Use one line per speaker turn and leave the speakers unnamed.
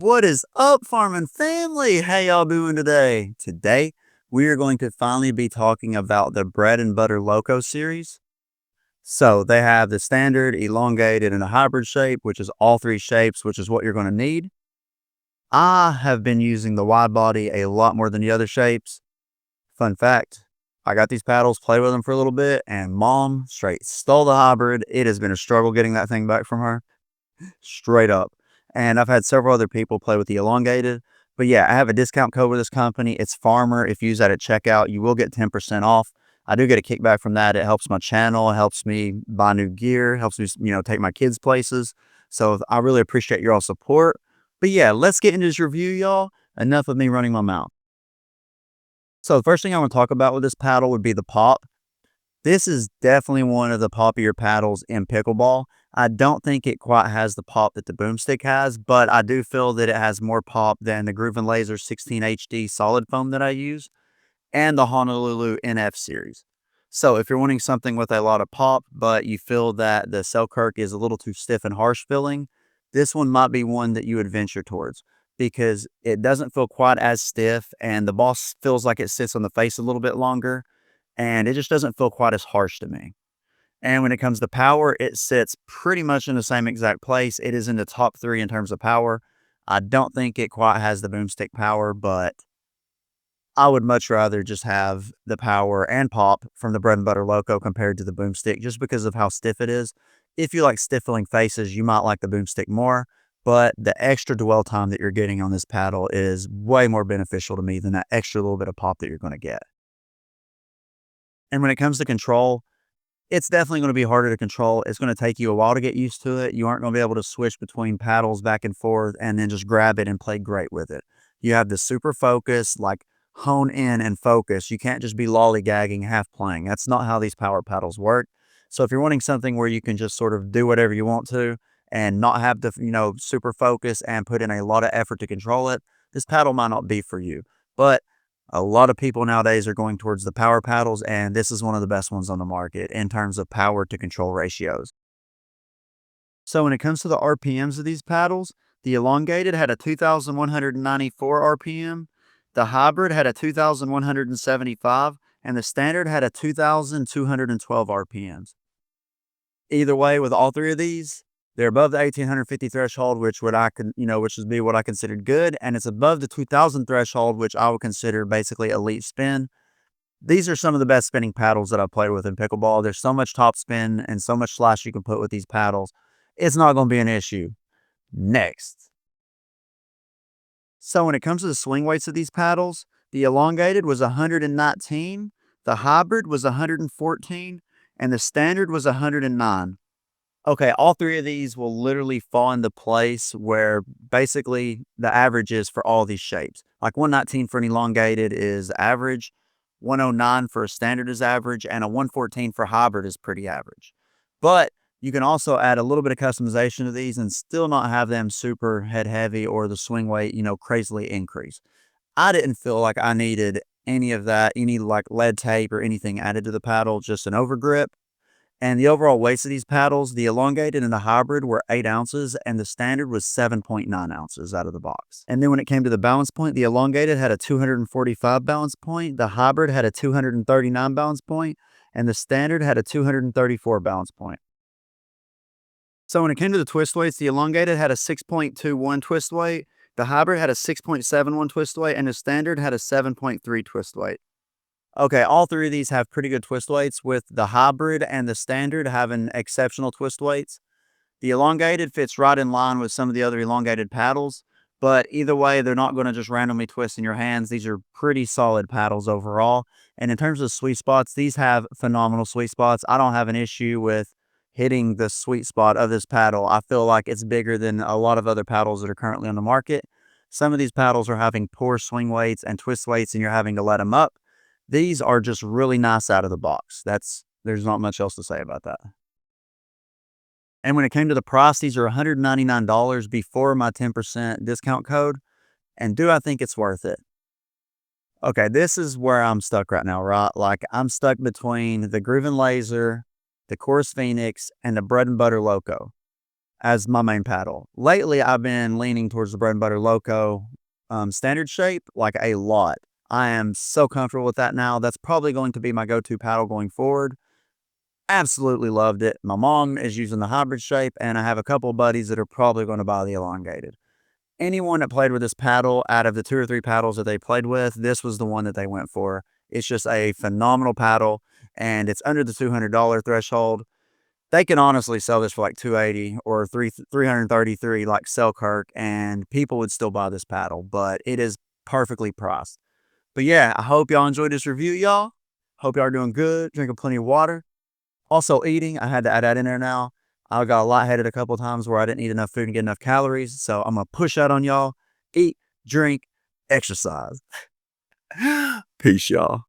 What is up, farming family? How y'all doing today? Today, we are going to finally be talking about the Bread and Butter Loco series. So they have the standard, elongated, and a hybrid shape, which is all three shapes, which is what you're going to need. I have been using the wide body a lot more than the other shapes. Fun fact, I got these paddles, played with them for a little bit, and mom straight stole the hybrid. It has been a struggle getting that thing back from her. Straight up. And I've had several other people play with the elongated. But yeah, I have a discount code with this company. It's Farmer. If you use that at checkout, you will get 10% off. I do get a kickback from that. It helps my channel, helps me buy new gear, helps me, take my kids places. So I really appreciate your all support. But yeah, let's get into this review, y'all. Enough of me running my mouth. So the first thing I want to talk about with this paddle would be the pop. This is definitely one of the poppier paddles in pickleball. I don't think it quite has the pop that the boomstick has, but I do feel that it has more pop than the Groove& Laser 16 HD solid foam that I use and the Honolulu NF series. So if you're wanting something with a lot of pop, but you feel that the Selkirk is a little too stiff and harsh feeling, this one might be one that you would venture towards because it doesn't feel quite as stiff and the ball feels like it sits on the face a little bit longer and it just doesn't feel quite as harsh to me. And when it comes to power, it sits pretty much in the same exact place. It is in the top three in terms of power. I don't think it quite has the boomstick power, but I would much rather just have the power and pop from the Bread and Butter Loco compared to the boomstick just because of how stiff it is. If you like stiff feeling faces, you might like the boomstick more, but the extra dwell time that you're getting on this paddle is way more beneficial to me than that extra little bit of pop that you're going to get. And when it comes to control, it's definitely gonna be harder to control. It's gonna take you a while to get used to it. You aren't gonna be able to switch between paddles back and forth and then just grab it and play great with it. You have the super focus, like hone in and focus. You can't just be lollygagging, half playing. That's not how these power paddles work. So if you're wanting something where you can just sort of do whatever you want to and not have to, super focus and put in a lot of effort to control it, this paddle might not be for you. But a lot of people nowadays are going towards the power paddles, and this is one of the best ones on the market in terms of power to control ratios. So when it comes to the RPMs of these paddles, the elongated had a 2,194 RPM, the hybrid had a 2,175, and the standard had a 2,212 RPMs. Either way, with all three of these, they're above the 1,850 threshold, which would be what I considered good, and it's above the 2,000 threshold, which I would consider basically elite spin. These are some of the best spinning paddles that I've played with in pickleball. There's so much top spin and so much slash you can put with these paddles. It's not going to be an issue. Next. So when it comes to the swing weights of these paddles, the elongated was 119, the hybrid was 114, and the standard was 109. Okay, all three of these will literally fall into place where basically the average is for all these shapes. Like 119 for an elongated is average, 109 for a standard is average, and a 114 for hybrid is pretty average. But you can also add a little bit of customization to these and still not have them super head heavy or the swing weight, crazily increase. I didn't feel like I needed any of that, any like lead tape or anything added to the paddle, just an overgrip. And the overall weights of these paddles, the elongated and the hybrid were 8 ounces, and the standard was 7.9 ounces out of the box. And then when it came to the balance point, the elongated had a 245 balance point, the hybrid had a 239 balance point, and the standard had a 234 balance point. So when it came to the twist weights, the elongated had a 6.21 twist weight, the hybrid had a 6.71 twist weight, and the standard had a 7.3 twist weight. Okay, all three of these have pretty good twist weights, with the hybrid and the standard having exceptional twist weights. The elongated fits right in line with some of the other elongated paddles, but either way, they're not going to just randomly twist in your hands. These are pretty solid paddles overall. And in terms of sweet spots, these have phenomenal sweet spots. I don't have an issue with hitting the sweet spot of this paddle. I feel like it's bigger than a lot of other paddles that are currently on the market. Some of these paddles are having poor swing weights and twist weights, and you're having to let them up. These are just really nice out of the box. There's not much else to say about that. And when it came to the price, these are $199 before my 10% discount code. And do I think it's worth it? Okay, this is where I'm stuck right now, right? Like I'm stuck between the Groove& Laser, the Chorus Phoenix, and the Bread and Butter Loco. as my main paddle. Lately, I've been leaning towards the Bread and Butter Loco standard shape like a lot. I am so comfortable with that now. That's probably going to be my go-to paddle going forward. Absolutely loved it. My mom is using the hybrid shape, and I have a couple of buddies that are probably going to buy the elongated. Anyone that played with this paddle, out of the 2 or 3 paddles that they played with, this was the one that they went for. It's just a phenomenal paddle, and it's under the $200 threshold. They can honestly sell this for like 280 or 333 like Selkirk, and people would still buy this paddle, but it is perfectly priced. But yeah, I hope y'all enjoyed this review, y'all. Hope y'all are doing good, drinking plenty of water. Also eating, I had to add that in there now. I got lightheaded a couple of times where I didn't eat enough food and get enough calories. So I'm gonna push out on y'all. Eat, drink, exercise. Peace, y'all.